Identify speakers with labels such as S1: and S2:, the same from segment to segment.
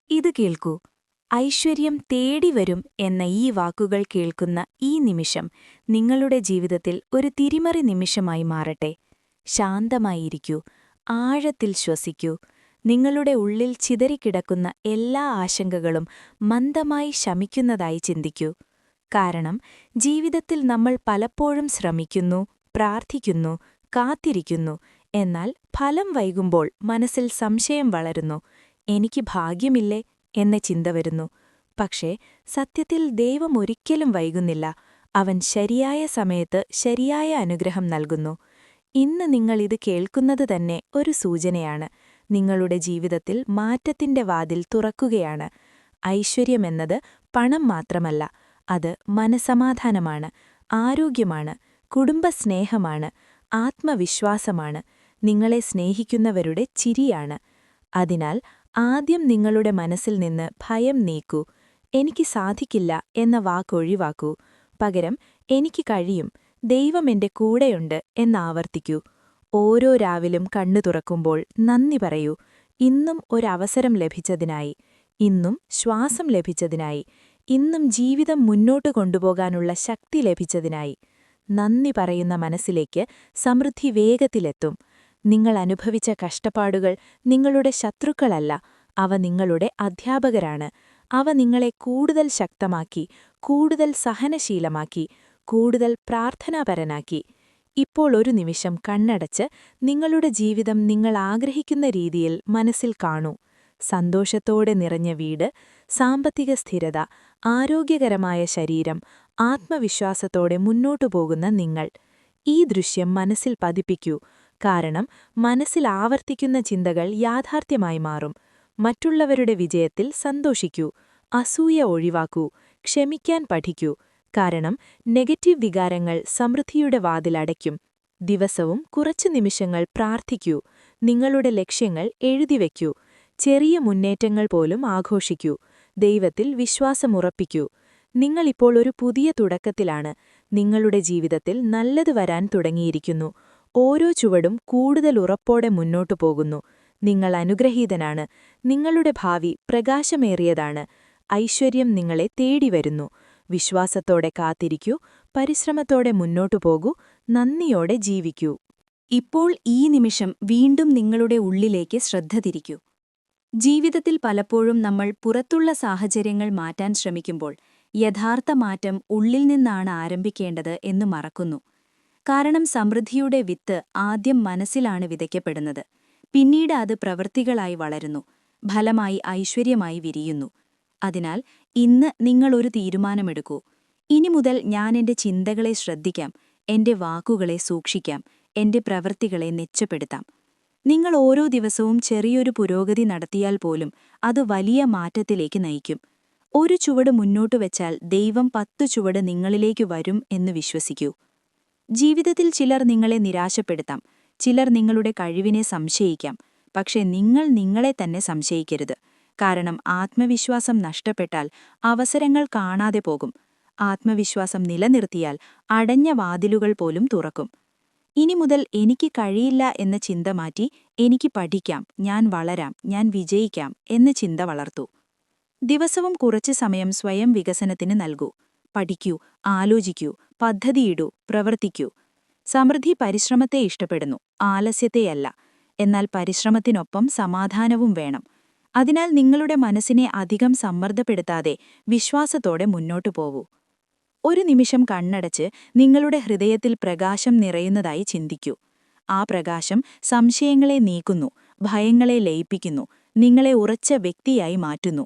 S1: ഇത് കേൾക്കൂ. ഐശ്വര്യം തേടിവരും എന്ന ഈ വാക്കുകൾ കേൾക്കുന്ന ഈ നിമിഷം നിങ്ങളുടെ ജീവിതത്തിൽ ഒരു തിരിമറി നിമിഷമായി മാറട്ടെ. ശാന്തമായിരിക്കൂ, ആഴത്തിൽ ശ്വസിക്കൂ. നിങ്ങളുടെ ഉള്ളിൽ ചിതറിക്കിടക്കുന്ന എല്ലാ ആശങ്കകളും മന്ദമായി ശമിക്കുന്നതായി ചിന്തിക്കൂ. കാരണം ജീവിതത്തിൽ നമ്മൾ പലപ്പോഴും ശ്രമിക്കുന്നു, പ്രാർത്ഥിക്കുന്നു, കാത്തിരിക്കുന്നു. എന്നാൽ ഫലം വൈകുമ്പോൾ മനസ്സിൽ സംശയം വളരുന്നു. എനിക്ക് ഭാഗ്യമില്ലേ എന്ന ചിന്ത വരുന്നു. പക്ഷേ സത്യത്തിൽ ദൈവം ഒരിക്കലും വൈകുന്നില്ല. അവൻ ശരിയായ സമയത്ത് ശരിയായ അനുഗ്രഹം നൽകുന്നു. ഇന്ന് നിങ്ങൾ ഇത് കേൾക്കുന്നത് തന്നെ ഒരു സൂചനയാണ്. നിങ്ങളുടെ ജീവിതത്തിൽ മാറ്റത്തിന്റെ വാതിൽ തുറക്കുകയാണ്. ഐശ്വര്യമെന്നത് പണം മാത്രമല്ല, അത് മനസമാധാനമാണ്, ആരോഗ്യമാണ്, കുടുംബസ്നേഹമാണ്, ആത്മവിശ്വാസമാണ്, നിങ്ങളെ സ്നേഹിക്കുന്നവരുടെ ചിരിയാണ്. അതിനാൽ ആദ്യം നിങ്ങളുടെ മനസ്സിൽ നിന്ന് ഭയം നീക്കൂ. എനിക്ക് സാധിക്കില്ല എന്ന വാക്കൊഴിവാക്കൂ. പകരം എനിക്ക് കഴിയും, ദൈവം എന്റെ കൂടെയുണ്ട് എന്നാവർത്തിക്കൂ. ഓരോ രാവിലും കണ്ണു തുറക്കുമ്പോൾ നന്ദി പറയൂ. ഇന്നും ഒരവസരം ലഭിച്ചതിനായി, ഇന്നും ശ്വാസം ലഭിച്ചതിനായി, ഇന്നും ജീവിതം മുന്നോട്ട് കൊണ്ടുപോകാനുള്ള ശക്തി ലഭിച്ചതിനായി. നന്ദി പറയുന്ന മനസ്സിലേക്ക് സമൃദ്ധി വേഗത്തിലെത്തും. നിങ്ങൾ അനുഭവിച്ച കഷ്ടപ്പാടുകൾ നിങ്ങളുടെ ശത്രുക്കളല്ല, അവ നിങ്ങളുടെ അധ്യാപകരാണ്. അവ നിങ്ങളെ കൂടുതൽ ശക്തമാക്കി, കൂടുതൽ സഹനശീലമാക്കി, കൂടുതൽ പ്രാർത്ഥനാപരനാക്കി. ഇപ്പോൾ ഒരു നിമിഷം കണ്ണടച്ച് നിങ്ങളുടെ ജീവിതം നിങ്ങൾ ആഗ്രഹിക്കുന്ന രീതിയിൽ മനസ്സിൽ കാണൂ. സന്തോഷത്തോടെ നിറഞ്ഞ വീട്, സാമ്പത്തിക സ്ഥിരത, ആരോഗ്യകരമായ ശരീരം, ആത്മവിശ്വാസത്തോടെ മുന്നോട്ടു പോകുന്ന നിങ്ങൾ. ഈ ദൃശ്യം മനസ്സിൽ പതിപ്പിക്കൂ. കാരണം മനസ്സിൽ ആവർത്തിക്കുന്ന ചിന്തകൾ യാഥാർത്ഥ്യമായി മാറും. മറ്റുള്ളവരുടെ വിജയത്തിൽ സന്തോഷിക്കൂ. അസൂയ ഒഴിവാക്കൂ. ക്ഷമിക്കാൻ പഠിക്കൂ. കാരണം നെഗറ്റീവ് വികാരങ്ങൾ സമൃദ്ധിയുടെ വാതിലടയ്ക്കും. ദിവസവും കുറച്ചു നിമിഷങ്ങൾ പ്രാർത്ഥിക്കൂ. നിങ്ങളുടെ ലക്ഷ്യങ്ങൾ എഴുതിവെക്കൂ. ചെറിയ മുന്നേറ്റങ്ങൾ പോലും ആഘോഷിക്കൂ. ദൈവത്തിൽ വിശ്വാസമുറപ്പിക്കൂ. നിങ്ങളിപ്പോൾ ഒരു പുതിയ തുടക്കത്തിലാണ്. നിങ്ങളുടെ ജീവിതത്തിൽ നല്ലത് വരാൻ തുടങ്ങിയിരിക്കുന്നു. ഓരോ ചുവടും കൂടുതൽ ഉറപ്പോടെ മുന്നോട്ടു പോകുന്നു. നിങ്ങൾ അനുഗ്രഹീതനാണ്. നിങ്ങളുടെ ഭാവി പ്രകാശമേറിയതാണ്. ഐശ്വര്യം നിങ്ങളെ തേടിവരുന്നു. വിശ്വാസത്തോടെ കാത്തിരിക്കൂ. പരിശ്രമത്തോടെ മുന്നോട്ടു പോകൂ. നന്ദിയോടെ ജീവിക്കൂ. ഇപ്പോൾ ഈ നിമിഷം വീണ്ടും നിങ്ങളുടെ ഉള്ളിലേക്ക് ശ്രദ്ധ തിരിക്കൂ. ജീവിതത്തിൽ പലപ്പോഴും നമ്മൾ പുറത്തുള്ള സാഹചര്യങ്ങൾ മാറ്റാൻ ശ്രമിക്കുമ്പോൾ യഥാർത്ഥ മാറ്റം ഉള്ളിൽ നിന്നാണ് ആരംഭിക്കേണ്ടത് എന്ന് മറക്കുന്നു. കാരണം സമൃദ്ധിയുടെ വിത്ത് ആദ്യം മനസ്സിലാണ് വിതയ്ക്കപ്പെടുന്നത്. പിന്നീട് അത് പ്രവൃത്തികളായി വളരുന്നു, ഫലമായി ഐശ്വര്യമായി വിരിയുന്നു. അതിനാൽ ഇന്ന് നിങ്ങളൊരു തീരുമാനമെടുക്കൂ. ഇനി മുതൽ ഞാൻ എന്റെ ചിന്തകളെ ശ്രദ്ധിക്കാം, എന്റെ വാക്കുകളെ സൂക്ഷിക്കാം, എന്റെ പ്രവൃത്തികളെ മെച്ചപ്പെടുത്താം. നിങ്ങൾ ഓരോ ദിവസവും ചെറിയൊരു പുരോഗതി നടത്തിയാൽ പോലും അത് വലിയ മാറ്റത്തിലേക്ക് നയിക്കും. ഒരു ചുവട് മുന്നോട്ടു വെച്ചാൽ ദൈവം 10 ചുവട് നിങ്ങളിലേക്ക് വരും എന്ന് വിശ്വസിക്കൂ. ജീവിതത്തിൽ ചിലർ നിങ്ങളെ നിരാശപ്പെടുത്താം, ചിലർ നിങ്ങളുടെ കഴിവിനെ സംശയിക്കാം. പക്ഷേ നിങ്ങൾ നിങ്ങളെ തന്നെ സംശയിക്കരുത്. കാരണം ആത്മവിശ്വാസം നഷ്ടപ്പെട്ടാൽ അവസരങ്ങൾ കാണാതെ പോകും. ആത്മവിശ്വാസം നിലനിർത്തിയാൽ അടഞ്ഞ വാതിലുകൾ പോലും തുറക്കും. ഇനി മുതൽ എനിക്ക് കഴിയില്ല എന്ന ചിന്ത മാറ്റി എനിക്ക് പഠിക്കാം, ഞാൻ വളരാം, ഞാൻ വിജയിക്കാം എന്ന ചിന്ത വളർത്തൂ. ദിവസവും കുറച്ച് സമയം സ്വയം വികസനത്തിന് നൽകൂ. പഠിക്കൂ, ആലോചിക്കൂ, പദ്ധതിയിടൂ, പ്രവർത്തിക്കൂ. സമൃദ്ധി പരിശ്രമത്തെ ഇഷ്ടപ്പെടുന്നു, ആലസ്യത്തെയല്ല. എന്നാൽ പരിശ്രമത്തിനൊപ്പം സമാധാനവും വേണം. അതിനാൽ നിങ്ങളുടെ മനസ്സിനെ അധികം സമ്മർദ്ദപ്പെടുത്താതെ വിശ്വാസത്തോടെ മുന്നോട്ടു പോവൂ. ഒരു നിമിഷം കണ്ണടച്ച് നിങ്ങളുടെ ഹൃദയത്തിൽ പ്രകാശം നിറയുന്നതായി ചിന്തിക്കൂ. ആ പ്രകാശം സംശയങ്ങളെ നീക്കുന്നു, ഭയങ്ങളെ ലയിപ്പിക്കുന്നു, നിങ്ങളെ ഉറച്ച വ്യക്തിയായി മാറ്റുന്നു.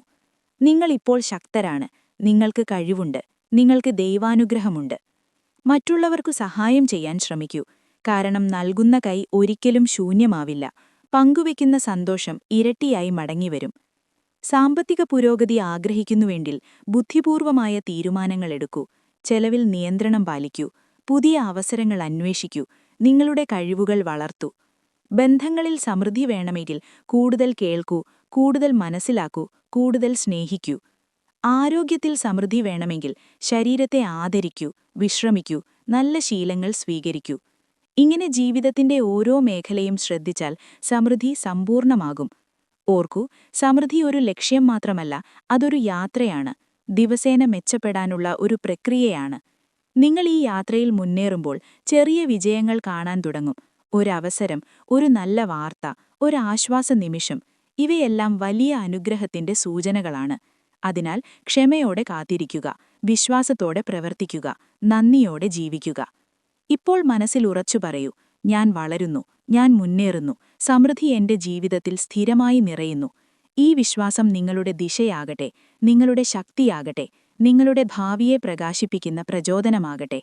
S1: നിങ്ങളിപ്പോൾ ശക്തരാണ്, നിങ്ങൾക്ക് കഴിവുണ്ട്, നിങ്ങൾക്ക് ദൈവാനുഗ്രഹമുണ്ട്. മറ്റുള്ളവർക്കു സഹായം ചെയ്യാൻ ശ്രമിക്കൂ. കാരണം നൽകുന്ന കൈ ഒരിക്കലും ശൂന്യമാവില്ല. പങ്കുവെക്കുന്ന സന്തോഷം ഇരട്ടിയായി മടങ്ങിവരും. സാമ്പത്തിക പുരോഗതി ആഗ്രഹിക്കുന്നുവെങ്കിൽ ബുദ്ധിപൂർവമായ തീരുമാനങ്ങളെടുക്കൂ. ചെലവിൽ നിയന്ത്രണം പാലിക്കൂ. പുതിയ അവസരങ്ങൾ അന്വേഷിക്കൂ. നിങ്ങളുടെ കഴിവുകൾ വളർത്തൂ. ബന്ധങ്ങളിൽ സമൃദ്ധി വേണമെങ്കിൽ കൂടുതൽ കേൾക്കൂ, കൂടുതൽ മനസ്സിലാക്കൂ, കൂടുതൽ സ്നേഹിക്കൂ. ആരോഗ്യത്തിൽ സമൃദ്ധി വേണമെങ്കിൽ ശരീരത്തെ ആദരിക്കൂ, വിശ്രമിക്കൂ, നല്ല ശീലങ്ങൾ സ്വീകരിക്കൂ. ഇങ്ങനെ ജീവിതത്തിന്റെ ഓരോ മേഖലയും ശ്രദ്ധിച്ചാൽ സമൃദ്ധി സമ്പൂർണ്ണമാകും. ഓർക്കൂ, സമൃദ്ധി ഒരു ലക്ഷ്യം മാത്രമല്ല, അതൊരു യാത്രയാണ്, ദിവസേന മെച്ചപ്പെടാനുള്ള ഒരു പ്രക്രിയയാണ്. നിങ്ങൾ ഈ യാത്രയിൽ മുന്നേറുമ്പോൾ ചെറിയ വിജയങ്ങൾ കാണാൻ തുടങ്ങും. ഒരവസരം, ഒരു നല്ല വാർത്ത, ഒരു ആശ്വാസ നിമിഷം, ഇവയെല്ലാം വലിയ അനുഗ്രഹത്തിന്റെ സൂചനകളാണ്. അതിനാൽ ക്ഷമയോടെ കാത്തിരിക്കുക, വിശ്വാസത്തോടെ പ്രവർത്തിക്കുക, നന്ദിയോടെ ജീവിക്കുക. ഇപ്പോൾ മനസ്സിൽ ഉറച്ചു പറയൂ, ഞാൻ വളരുന്നു, ഞാൻ മുന്നേറുന്നു, സമൃദ്ധി എന്റെ ജീവിതത്തിൽ സ്ഥിരമായി നിറയുന്നു. ഈ വിശ്വാസം നിങ്ങളുടെ ദിശയാകട്ടെ, നിങ്ങളുടെ ശക്തിയാകട്ടെ, നിങ്ങളുടെ ഭാവിയെ പ്രകാശിപ്പിക്കുന്ന പ്രചോദനമാകട്ടെ.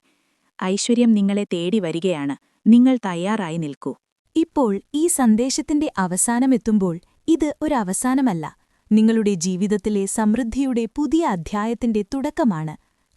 S1: ഐശ്വര്യം നിങ്ങളെ തേടി വരികയാണ്, നിങ്ങൾ തയ്യാറായി നിൽക്കൂ.
S2: ഇപ്പോൾ ഈ സന്ദേശത്തിന്റെ അവസാനമെത്തുമ്പോൾ ഇത് ഒരവസാനമല്ല, നിങ്ങളുടെ ജീവിതത്തിലെ സമൃദ്ധിയുടെ പുതിയ അധ്യായത്തിന്റെ തുടക്കമാണ്.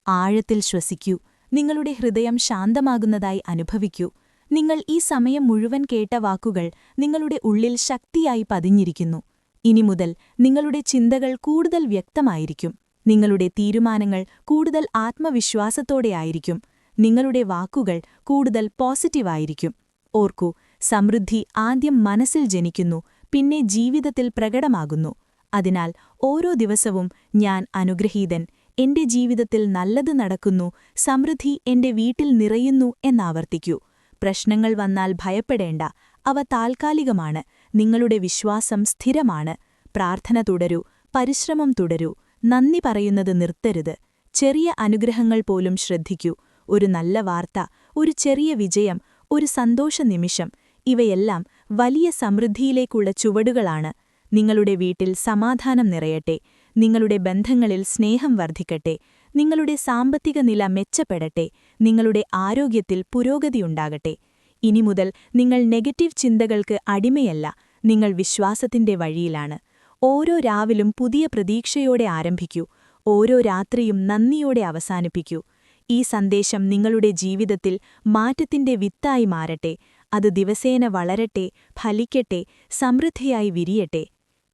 S2: ആഴത്തിൽ ശ്വസിക്കൂ, നിങ്ങളുടെ ഹൃദയം ശാന്തമാകുന്നതായി അനുഭവിക്കൂ. നിങ്ങൾ ഈ സമയം മുഴുവൻ കേട്ട വാക്കുകൾ നിങ്ങളുടെ ഉള്ളിൽ ശക്തിയായി പതിഞ്ഞിരിക്കുന്നു. ഇനി മുതൽ നിങ്ങളുടെ ചിന്തകൾ കൂടുതൽ വ്യക്തമായിരിക്കും, നിങ്ങളുടെ തീരുമാനങ്ങൾ കൂടുതൽ ആത്മവിശ്വാസത്തോടെയായിരിക്കും, നിങ്ങളുടെ വാക്കുകൾ കൂടുതൽ പോസിറ്റീവായിരിക്കും. ഓർക്കൂ, സമൃദ്ധി ആദ്യം മനസ്സിൽ ജനിക്കുന്നു, പിന്നെ ജീവിതത്തിൽ പ്രകടമാകുന്നു. അതിനാൽ ഓരോ ദിവസവും ഞാൻ അനുഗ്രഹീതൻ, എന്റെ ജീവിതത്തിൽ നല്ലത് നടക്കുന്നു, സമൃദ്ധി എന്റെ വീട്ടിൽ നിറയുന്നു എന്നാവർത്തിക്കൂ. പ്രശ്നങ്ങൾ വന്നാൽ ഭയപ്പെടേണ്ട, അവ താൽക്കാലികമാണ്. നിങ്ങളുടെ വിശ്വാസം സ്ഥിരമാണ്. പ്രാർത്ഥന തുടരൂ, പരിശ്രമം തുടരൂ, നന്ദി പറയുന്നത് നിർത്തരുത്. ചെറിയ അനുഗ്രഹങ്ങൾ പോലും ശ്രദ്ധിക്കൂ. ഒരു നല്ല വാർത്ത, ഒരു ചെറിയ വിജയം, ഒരു സന്തോഷ നിമിഷം, ഇവയെല്ലാം വലിയ സമൃദ്ധിയിലേക്കുള്ള ചുവടുകളാണ്. നിങ്ങളുടെ വീട്ടിൽ സമാധാനം നിറയട്ടെ, നിങ്ങളുടെ ബന്ധങ്ങളിൽ സ്നേഹം വർദ്ധിക്കട്ടെ, നിങ്ങളുടെ സാമ്പത്തിക നില മെച്ചപ്പെടട്ടെ, നിങ്ങളുടെ ആരോഗ്യത്തിൽ പുരോഗതിയുണ്ടാകട്ടെ. ഇനി മുതൽ നിങ്ങൾ നെഗറ്റീവ് ചിന്തകൾക്ക് അടിമയല്ല, നിങ്ങൾ വിശ്വാസത്തിന്റെ വഴിയിലാണ്. ഓരോ രാവിലും പുതിയ പ്രതീക്ഷയോടെ ആരംഭിക്കൂ, ഓരോ രാത്രിയും നന്ദിയോടെ അവസാനിപ്പിക്കൂ. ഈ സന്ദേശം നിങ്ങളുടെ ജീവിതത്തിൽ മാറ്റത്തിന്റെ വിത്തായി മാറട്ടെ, അത് ദിവസേന വളരട്ടെ, ഫലിക്കട്ടെ, സമൃദ്ധിയായി വിരിയട്ടെ.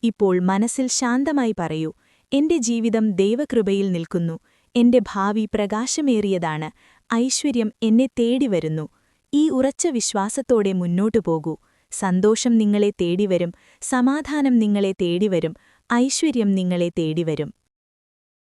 S2: ഇപ്പോൾ മനസ്സിൽ ശാന്തമായി പറയൂ, എന്റെ ജീവിതം ദൈവകൃപയിൽ നിൽക്കുന്നു, എന്റെ ഭാവി പ്രകാശമേറിയതാണ്, ഐശ്വര്യം എന്നെ തേടിവരുന്നു. ഈ ഉറച്ച വിശ്വാസത്തോടെ മുന്നോട്ടു പോകൂ. സന്തോഷം നിങ്ങളെ തേടിവരും, സമാധാനം നിങ്ങളെ തേടിവരും, ഐശ്വര്യം നിങ്ങളെ തേടിവരും.